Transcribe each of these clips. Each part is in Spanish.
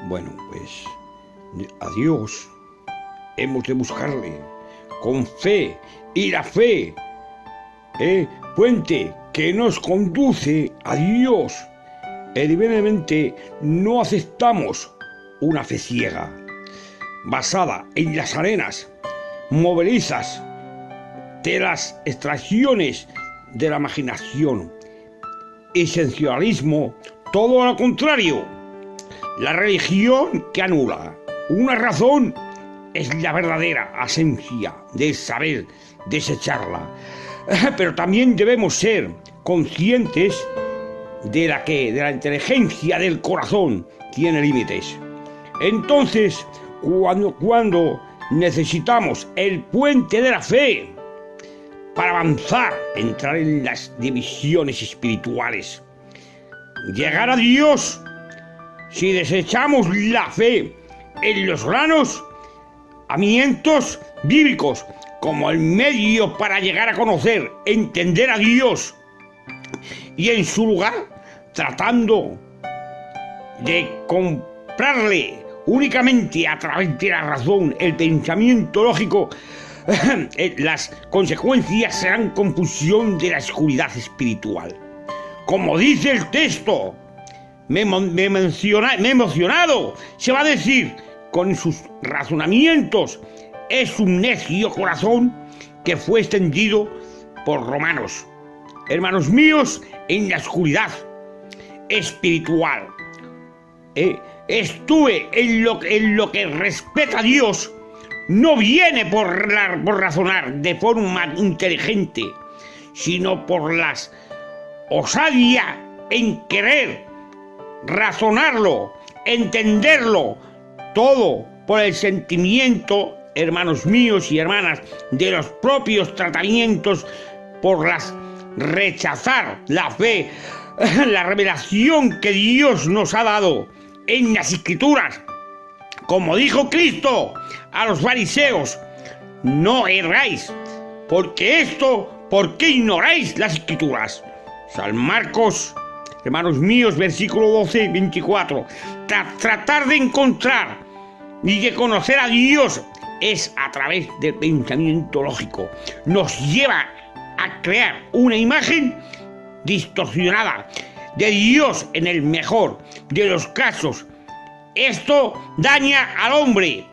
Bueno, pues a Dios hemos de buscarle con fe, y la fe, puente que nos conduce a Dios. Evidentemente no aceptamos una fe ciega, basada en las arenas movilizas de las extracciones de la imaginación y sensualismo, todo lo contrario. La religión que anula una razón es la verdadera esencia del saber, desecharla. Pero también debemos ser conscientes de la inteligencia del corazón tiene límites. Entonces, cuando necesitamos el puente de la fe para avanzar, entrar en las divisiones espirituales, llegar a Dios, si desechamos la fe en los razonamientos bíblicos como el medio para llegar a conocer, entender a Dios, y en su lugar tratando de comprarle únicamente a través de la razón, el pensamiento lógico, las consecuencias serán confusión de la oscuridad espiritual. Como dice el texto, me he emocionado, se va a decir, con sus razonamientos es un necio corazón que fue extendido por Romanos. Hermanos míos, en la oscuridad espiritual, estuve en lo que respeta a Dios, no viene por razonar de forma inteligente, sino por las osadía en querer razonarlo, entenderlo, todo por el sentimiento, hermanos míos y hermanas, de los propios tratamientos, por las rechazar la fe, la revelación que Dios nos ha dado en las Escrituras. Como dijo Cristo a los fariseos, no erráis, ¿por qué ignoráis las Escrituras? San Marcos, hermanos míos, versículo 12, 24. Tratar de encontrar y de conocer a Dios es a través del pensamiento lógico. Nos lleva a crear una imagen distorsionada de Dios en el mejor de los casos. Esto daña al hombre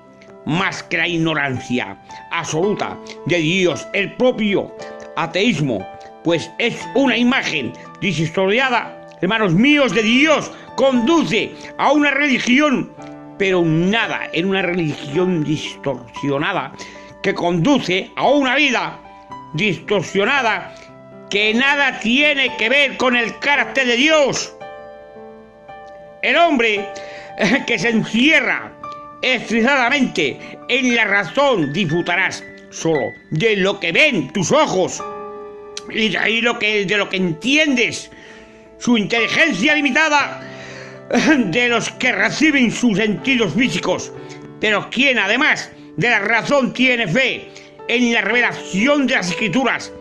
más que la ignorancia absoluta de Dios, el propio ateísmo, pues es una imagen distorsionada, hermanos míos, de Dios, conduce a una religión, pero nada en una religión distorsionada que conduce a una vida distorsionada que nada tiene que ver con el carácter de Dios. El hombre que se encierra estresadamente en la razón disfrutarás solo de lo que ven tus ojos y de lo que entiendes, su inteligencia limitada, de los que reciben sus sentidos físicos. Pero quien además de la razón tiene fe en la revelación de las Escrituras,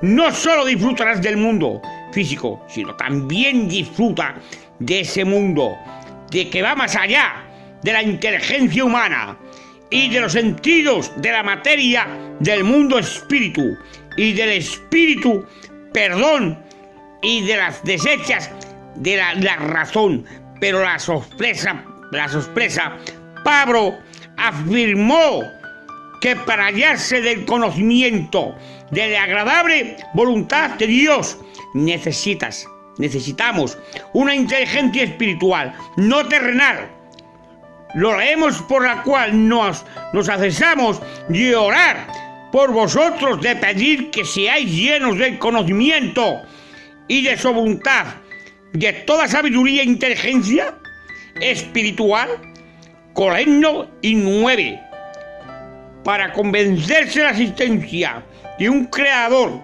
no solo disfrutarás del mundo físico, sino también disfruta de ese mundo de que va más allá de la inteligencia humana y de los sentidos de la materia, del mundo espíritu y del espíritu, y de las desechas de la razón. Pero la sorpresa, Pablo afirmó que para hallarse del conocimiento de la agradable voluntad de Dios necesitamos una inteligencia espiritual, no terrenal. Lo leemos, por la cual nos accesamos de orar por vosotros, de pedir que seáis llenos del conocimiento y de su voluntad, de toda sabiduría e inteligencia espiritual. Colegno y 9. Para convencerse de la existencia de un creador,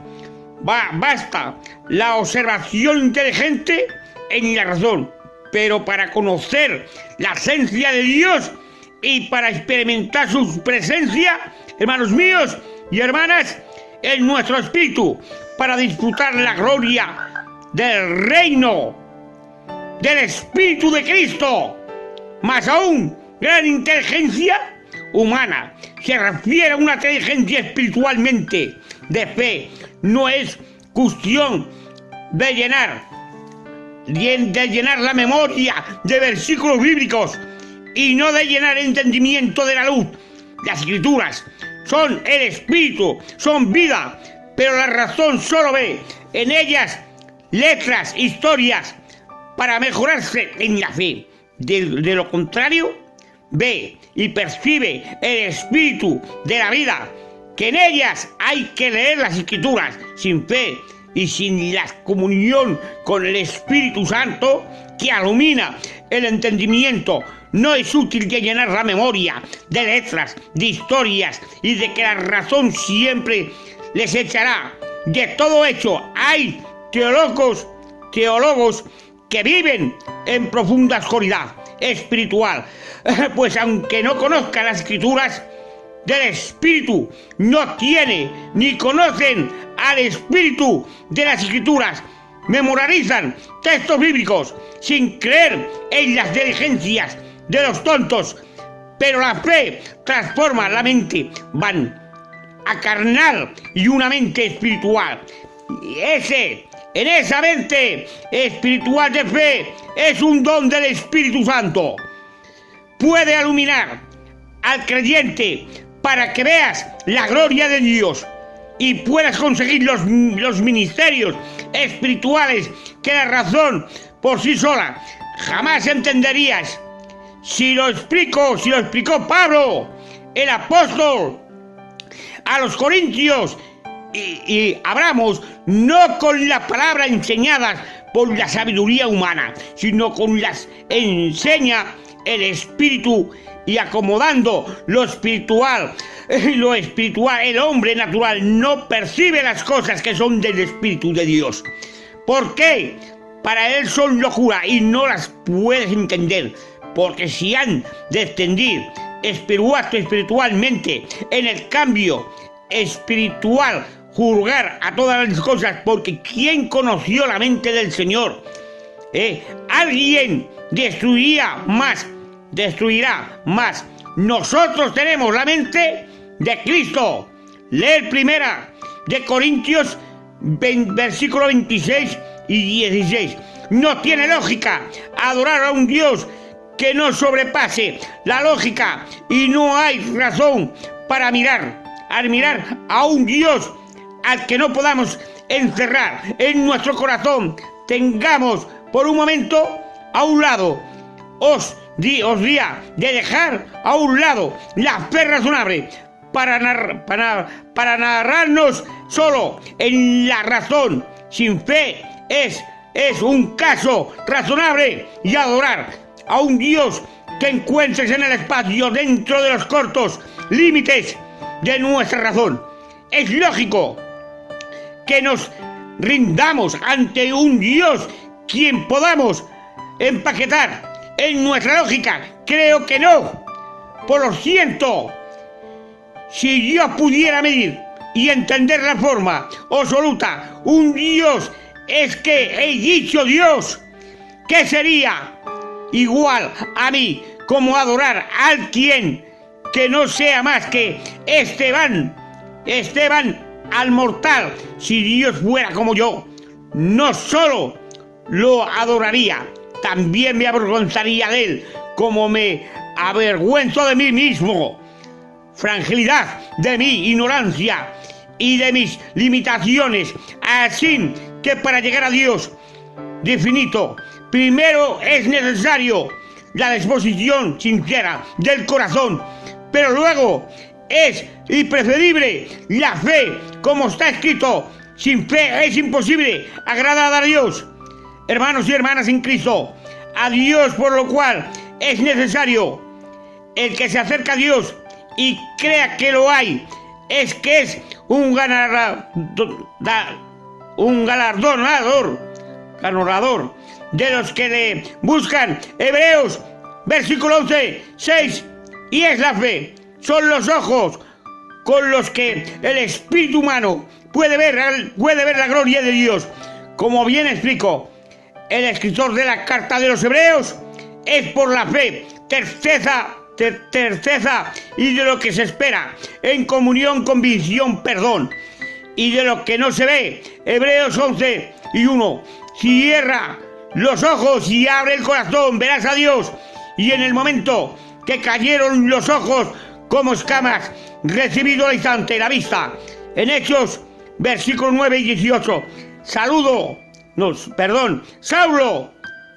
basta la observación inteligente en la razón, pero para conocer la esencia de Dios y para experimentar su presencia, hermanos míos y hermanas, en nuestro espíritu, para disfrutar la gloria del reino del Espíritu de Cristo, Más aún, gran inteligencia humana se refiere a una inteligencia espiritualmente de fe. No es cuestión de llenar la memoria de versículos bíblicos y no de llenar el entendimiento de la luz. Las escrituras son el espíritu, son vida, pero la razón solo ve en ellas letras, historias para mejorarse en la fe. De lo contrario, ve y percibe el espíritu de la vida, que en ellas hay que leer las escrituras. Sin fe y sin la comunión con el Espíritu Santo que ilumina el entendimiento, no es útil de llenar la memoria de letras, de historias y de que la razón siempre les echará. De todo hecho, hay teólogos que viven en profunda oscuridad espiritual, pues aunque no conozcan las escrituras del Espíritu, no tienen ni conocen al Espíritu de las escrituras, memorizan textos bíblicos sin creer en las diligencias de los tontos, pero la fe transforma la mente, van a carnal y una mente espiritual. Y en esa mente espiritual de fe es un don del Espíritu Santo. Puede iluminar al creyente para que veas la gloria de Dios y puedas conseguir los ministerios espirituales que la razón por sí sola jamás entenderías. Si lo explicó Pablo, el apóstol, a los corintios, y hablamos no con las palabras enseñadas por la sabiduría humana, sino con las enseña el Espíritu, y acomodando lo espiritual, el hombre natural no percibe las cosas que son del Espíritu de Dios. ¿Por qué? Para él son locura y no las puedes entender, porque si han de extender espiritualmente en el cambio espiritual, juzgar a todas las cosas, porque ¿quién conoció la mente del Señor? Alguien destruirá más. Nosotros tenemos la mente de Cristo. Leer primera de Corintios versículo 26 y 16. No tiene lógica adorar a un Dios que no sobrepase la lógica, y no hay razón para admirar a un Dios al que no podamos encerrar en nuestro corazón. Tengamos por un momento a un lado, os diría de dejar a un lado la fe razonable para narrarnos solo en la razón. Sin fe es un caso razonable y adorar a un Dios que encuentres en el espacio dentro de los cortos límites de nuestra razón. Es lógico que nos rindamos ante un Dios quien podamos empaquetar en nuestra lógica. Creo que no. Por lo siento, si yo pudiera medir y entender la forma absoluta un Dios, es que he dicho Dios, que sería igual a mí como adorar a alguien que no sea más que Esteban al mortal. Si Dios fuera como yo, no solo lo adoraría, también me avergonzaría de él, como me avergüenzo de mí mismo. Fragilidad de mi ignorancia y de mis limitaciones. Así que para llegar a Dios definito, primero es necesario la disposición sincera del corazón, pero luego es preferible la fe, como está escrito: sin fe es imposible agradar a Dios. Hermanos y hermanas en Cristo, a Dios, por lo cual es necesario el que se acerca a Dios y crea que lo hay, es que es un galardonador de los que le buscan. Hebreos versículo 11, 6, y es la fe, son los ojos con los que el espíritu humano puede ver la gloria de Dios. Como bien explico el escritor de la carta de los Hebreos, es por la fe certeza y de lo que se espera, en comunión, convicción, perdón, y de lo que no se ve. Hebreos 11:1. Cierra los ojos y abre el corazón, verás a Dios. Y en el momento que cayeron los ojos como escamas, recibido al instante la vista. En Hechos, versículos 9 y 18. Saulo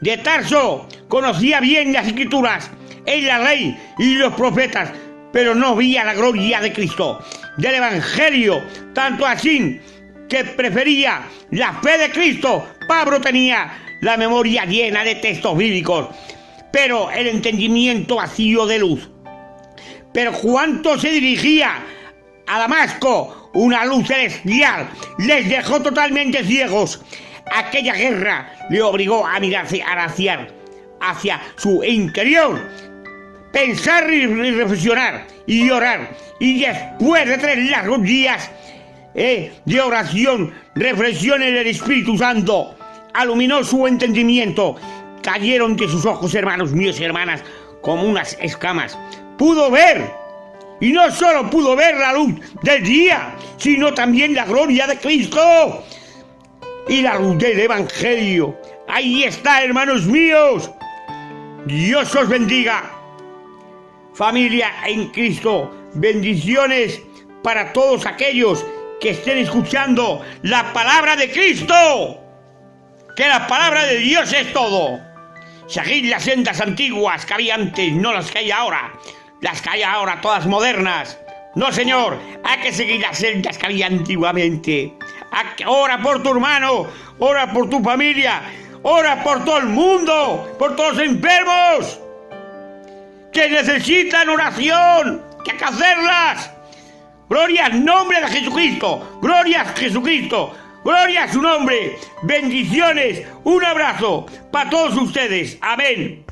de Tarso conocía bien las escrituras, en la ley y los profetas, pero no veía la gloria de Cristo, del Evangelio, tanto así que prefería la fe de Cristo. Pablo tenía la memoria llena de textos bíblicos, pero el entendimiento vacío de luz. Pero cuando se dirigía a Damasco, una luz celestial les dejó totalmente ciegos. Aquella guerra le obligó a mirar hacia su interior, pensar y reflexionar y orar. Y después de 3 largos días de oración, reflexión en el Espíritu Santo iluminó su entendimiento. Cayeron de sus ojos, hermanos míos y hermanas, como unas escamas. Pudo ver, y no solo pudo ver la luz del día, sino también la gloria de Cristo y la luz del Evangelio. Ahí está, hermanos míos. Dios os bendiga. Familia en Cristo, bendiciones para todos aquellos que estén escuchando la palabra de Cristo. Que la palabra de Dios es todo. Seguid las sendas antiguas que había antes, no las que hay ahora. Las que hay ahora, todas modernas. No, señor, hay que seguir las sendas que había antiguamente. Ora por tu hermano, ora por tu familia, ora por todo el mundo, por todos los enfermos que necesitan oración, que hay que hacerlas. Gloria al nombre de Jesucristo, gloria a Jesucristo, gloria a su nombre. Bendiciones, un abrazo para todos ustedes. Amén.